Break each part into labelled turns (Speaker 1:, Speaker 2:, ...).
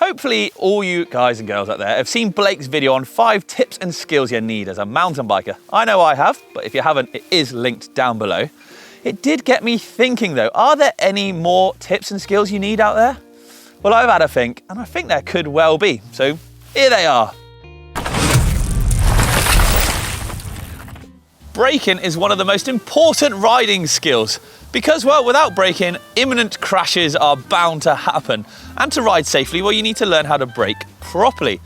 Speaker 1: Hopefully all you guys and girls out there have seen Blake's video on 5 tips and skills you need as a mountain biker. I know I have, but if you haven't, it is linked down below. It did get me thinking though, are there any more tips and skills you need out there? Well, I've had a think, and I think there could well be. So here they are. Braking is one of the most important riding skills because, well, without braking, imminent crashes are bound to happen. And to ride safely, well, you need to learn how to brake properly.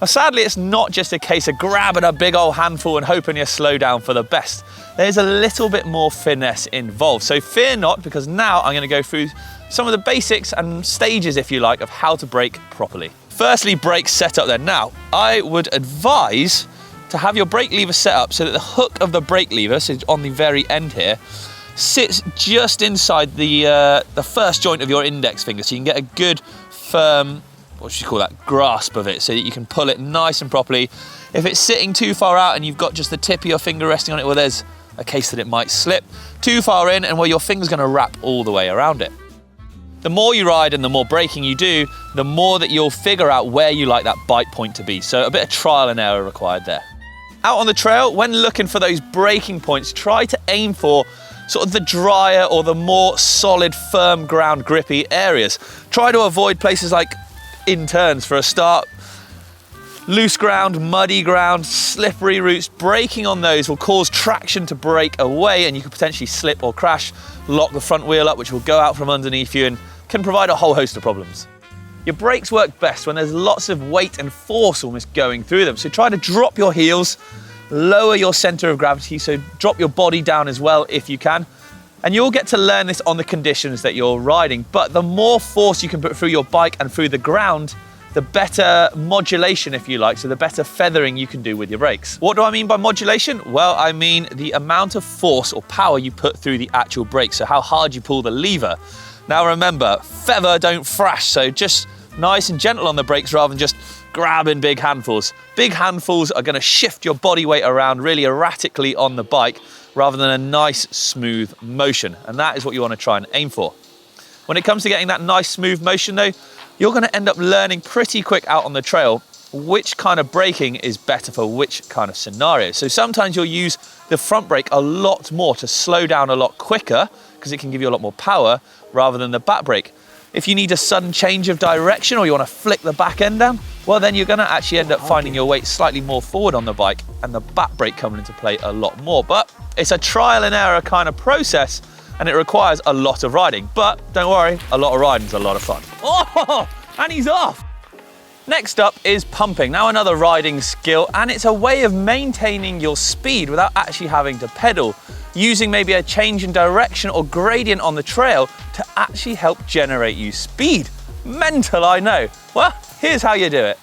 Speaker 1: Now, sadly, it's not just a case of grabbing a big old handful and hoping you slow down for the best. There's a little bit more finesse involved. So fear not, because now I'm going to go through some of the basics and stages, if you like, of how to brake properly. Firstly, brake setup then. Now, I would advise to have your brake lever set up so that the hook of the brake lever, so on the very end here, sits just inside the first joint of your index finger, so you can get a good firm, what should you call that, grasp of it, so that you can pull it nice and properly. If it's sitting too far out and you've got just the tip of your finger resting on it, well, there's a case that it might slip too far in, and well, your finger's going to wrap all the way around it. The more you ride and the more braking you do, the more that you'll figure out where you like that bite point to be. So a bit of trial and error required there. Out on the trail, when looking for those braking points, try to aim for sort of the drier or the more solid, firm ground, grippy areas. Try to avoid places like in turns for a start. Loose ground, muddy ground, slippery routes. Braking on those will cause traction to break away, and you could potentially slip or crash, lock the front wheel up, which will go out from underneath you and can provide a whole host of problems. Your brakes work best when there's lots of weight and force almost going through them. So try to drop your heels, lower your center of gravity, so drop your body down as well if you can. And you'll get to learn this on the conditions that you're riding. But the more force you can put through your bike and through the ground, the better modulation, if you like, so the better feathering you can do with your brakes. What do I mean by modulation? Well, I mean the amount of force or power you put through the actual brake, so how hard you pull the lever. Now remember, feather don't thrash, so just nice and gentle on the brakes rather than just grabbing big handfuls. Big handfuls are going to shift your body weight around really erratically on the bike rather than a nice smooth motion, and that is what you want to try and aim for. When it comes to getting that nice smooth motion though, you're going to end up learning pretty quick out on the trail which kind of braking is better for which kind of scenario. So sometimes you'll use the front brake a lot more to slow down a lot quicker because it can give you a lot more power rather than the back brake. If you need a sudden change of direction or you want to flick the back end down, well then you're going to actually end up finding your weight slightly more forward on the bike and the back brake coming into play a lot more. But it's a trial and error kind of process, and it requires a lot of riding. But don't worry, a lot of riding is a lot of fun. Oh, and he's off. Next up is pumping. Now another riding skill, and it's a way of maintaining your speed without actually having to pedal, using maybe a change in direction or gradient on the trail to actually help generate you speed. Mental, I know. Well, here's how you do it.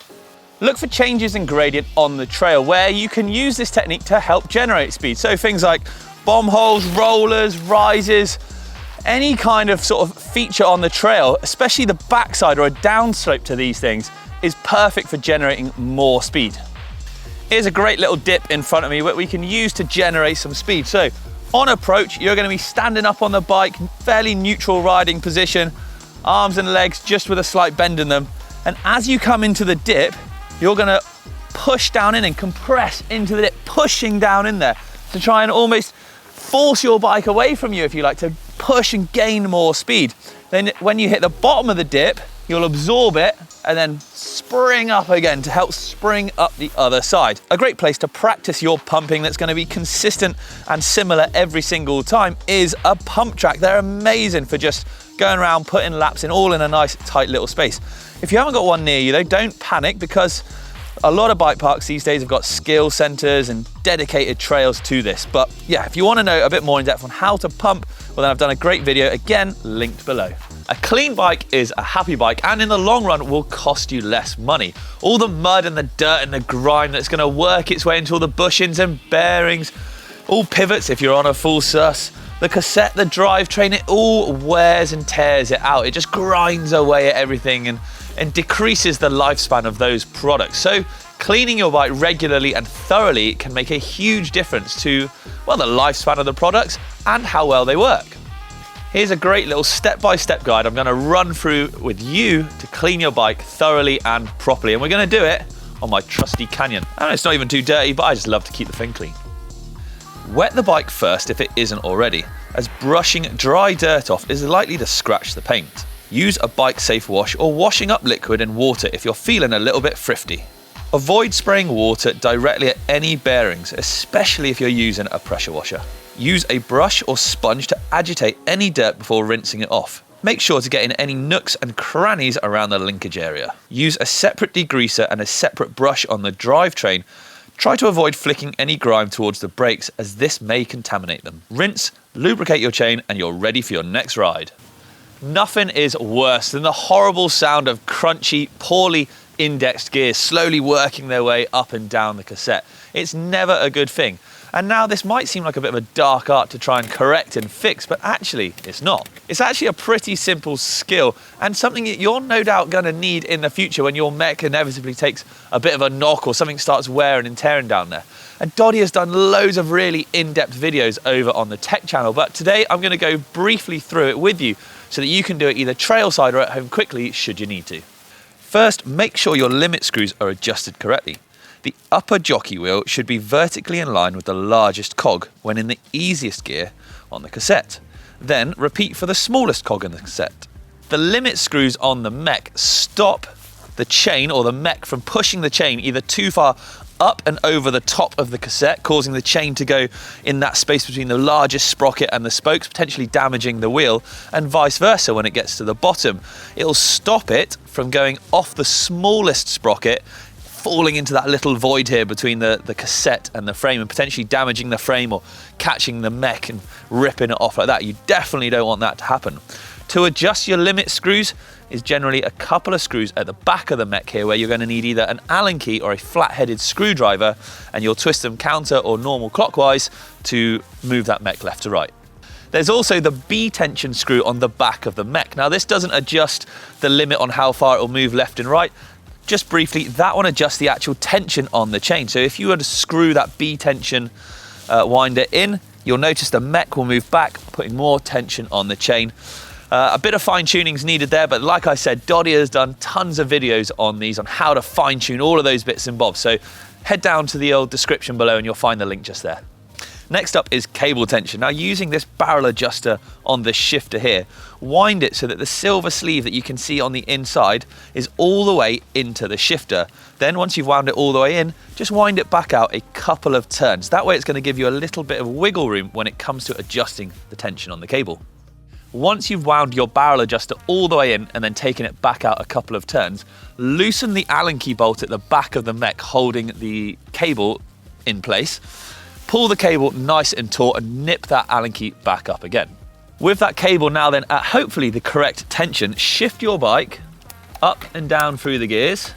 Speaker 1: Look for changes in gradient on the trail where you can use this technique to help generate speed. So things like bomb holes, rollers, rises, any kind of sort of feature on the trail, especially the backside or a downslope to these things, is perfect for generating more speed. Here's a great little dip in front of me that we can use to generate some speed. So on approach, you're going to be standing up on the bike, fairly neutral riding position, arms and legs just with a slight bend in them. And as you come into the dip, you're going to push down in and compress into the dip, pushing down in there to try and almost force your bike away from you, if you like, to push and gain more speed. Then when you hit the bottom of the dip, you'll absorb it and then spring up again to help spring up the other side. A great place to practice your pumping that's going to be consistent and similar every single time is a pump track. They're amazing for just going around, putting laps in, all in a nice tight little space. If you haven't got one near you though, don't panic, because a lot of bike parks these days have got skill centers and dedicated trails to this. But yeah, if you want to know a bit more in depth on how to pump, well then I've done a great video, again, linked below. A clean bike is a happy bike, and in the long run will cost you less money. All the mud and the dirt and the grime that's going to work its way into all the bushings and bearings, all pivots if you're on a full sus, the cassette, the drivetrain, it all wears and tears it out. It just grinds away at everything and decreases the lifespan of those products. So cleaning your bike regularly and thoroughly can make a huge difference to, well, the lifespan of the products and how well they work. Here's a great little step-by-step guide I'm going to run through with you to clean your bike thoroughly and properly. And we're going to do it on my trusty Canyon. And it's not even too dirty, but I just love to keep the thing clean. Wet the bike first if it isn't already, as brushing dry dirt off is likely to scratch the paint. Use a bike-safe wash or washing up liquid in water if you're feeling a little bit thrifty. Avoid spraying water directly at any bearings, especially if you're using a pressure washer. Use a brush or sponge to agitate any dirt before rinsing it off. Make sure to get in any nooks and crannies around the linkage area. Use a separate degreaser and a separate brush on the drivetrain. Try to avoid flicking any grime towards the brakes, as this may contaminate them. Rinse, lubricate your chain, and you're ready for your next ride. Nothing is worse than the horrible sound of crunchy, poorly indexed gears slowly working their way up and down the cassette. It's never a good thing. And now this might seem like a bit of a dark art to try and correct and fix, but actually it's not. It's actually a pretty simple skill and something that you're no doubt going to need in the future when your mech inevitably takes a bit of a knock or something starts wearing and tearing down there. And Doddy has done loads of really in-depth videos over on the tech channel, but today I'm going to go briefly through it with you so that you can do it either trailside or at home quickly should you need to. First, make sure your limit screws are adjusted correctly. The upper jockey wheel should be vertically in line with the largest cog when in the easiest gear on the cassette. Then repeat for the smallest cog in the cassette. The limit screws on the mech stop the chain or the mech from pushing the chain either too far up and over the top of the cassette, causing the chain to go in that space between the largest sprocket and the spokes, potentially damaging the wheel, and vice versa when it gets to the bottom. It'll stop it from going off the smallest sprocket, falling into that little void here between the cassette and the frame and potentially damaging the frame or catching the mech and ripping it off like that. You definitely don't want that to happen. To adjust your limit screws is generally a couple of screws at the back of the mech here, where you're going to need either an Allen key or a flat-headed screwdriver, and you'll twist them counter or normal clockwise to move that mech left to right. There's also the B-tension screw on the back of the mech. Now this doesn't adjust the limit on how far it will move left and right. Just briefly, that one adjusts the actual tension on the chain. So if you were to screw that B-tension winder in, you'll notice the mech will move back, putting more tension on the chain. A bit of fine-tuning is needed there, but like I said, Doddy has done tons of videos on these, on how to fine-tune all of those bits and bobs. So head down to the old description below and you'll find the link just there. Next up is cable tension. Now, using this barrel adjuster on the shifter here, wind it so that the silver sleeve that you can see on the inside is all the way into the shifter. Then once you've wound it all the way in, just wind it back out a couple of turns. That way it's going to give you a little bit of wiggle room when it comes to adjusting the tension on the cable. Once you've wound your barrel adjuster all the way in and then taken it back out a couple of turns, loosen the Allen key bolt at the back of the mech holding the cable in place. Pull the cable nice and taut and nip that Allen key back up again. With that cable now then at hopefully the correct tension, shift your bike up and down through the gears,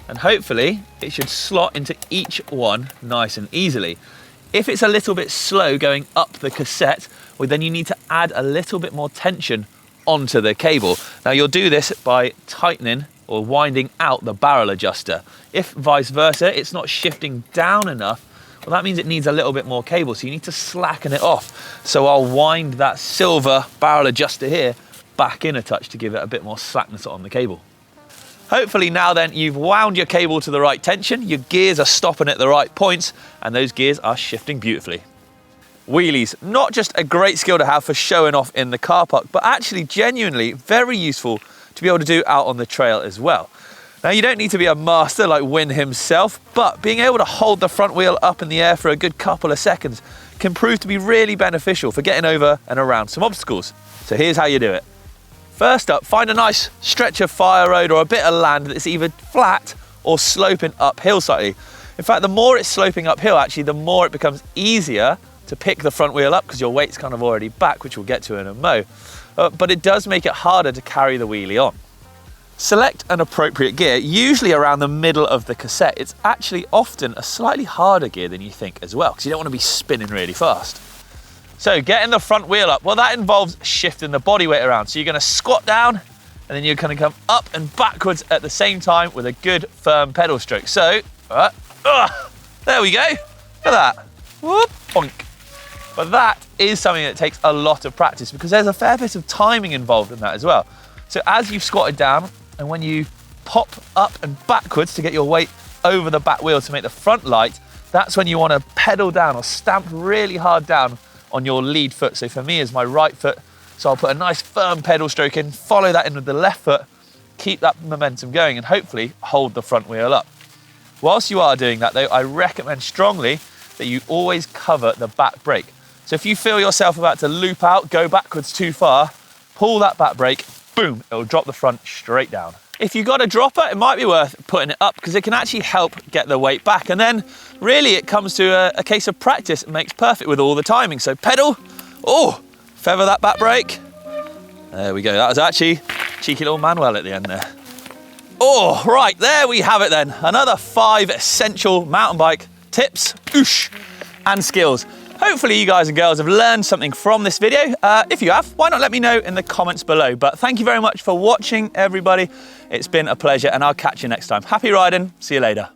Speaker 1: and hopefully it should slot into each one nice and easily. If it's a little bit slow going up the cassette, well, then you need to add a little bit more tension onto the cable. Now you'll do this by tightening or winding out the barrel adjuster. If vice versa, it's not shifting down enough, well, that means it needs a little bit more cable, so you need to slacken it off. So I'll wind that silver barrel adjuster here back in a touch to give it a bit more slackness on the cable. Hopefully now then you've wound your cable to the right tension, your gears are stopping at the right points, and those gears are shifting beautifully. Wheelies, not just a great skill to have for showing off in the car park, but actually genuinely very useful to be able to do out on the trail as well. Now you don't need to be a master like Win himself, but being able to hold the front wheel up in the air for a good couple of seconds can prove to be really beneficial for getting over and around some obstacles. So here's how you do it. First up, find a nice stretch of fire road or a bit of land that's either flat or sloping uphill slightly. In fact, the more it's sloping uphill, actually, the more it becomes easier to pick the front wheel up because your weight's kind of already back, which we'll get to in a mo. But it does make it harder to carry the wheelie on. Select an appropriate gear, usually around the middle of the cassette. It's actually often a slightly harder gear than you think as well, because you don't want to be spinning really fast. So getting the front wheel up, well, that involves shifting the body weight around. So you're going to squat down and then you're going to come up and backwards at the same time with a good firm pedal stroke. So, there we go. Look at that. Whoop, boink. But that is something that takes a lot of practice because there's a fair bit of timing involved in that as well. So as you've squatted down and when you pop up and backwards to get your weight over the back wheel to make the front light, that's when you want to pedal down or stamp really hard down on your lead foot. So for me, is my right foot. So I'll put a nice firm pedal stroke in, follow that in with the left foot, keep that momentum going and hopefully hold the front wheel up. Whilst you are doing that though, I recommend strongly that you always cover the back brake. So if you feel yourself about to loop out, go backwards too far, pull that back brake, boom, it'll drop the front straight down. If you've got a dropper, it might be worth putting it up because it can actually help get the weight back. And then really it comes to a case of practice. It makes perfect with all the timing. So pedal, oh, feather that back brake. There we go. That was actually a cheeky little manual at the end there. Oh, right, there we have it then. Another 5 essential mountain bike tips, oosh, and skills. Hopefully you guys and girls have learned something from this video. If you have, why not let me know in the comments below. But thank you very much for watching, everybody. It's been a pleasure and I'll catch you next time. Happy riding, see you later.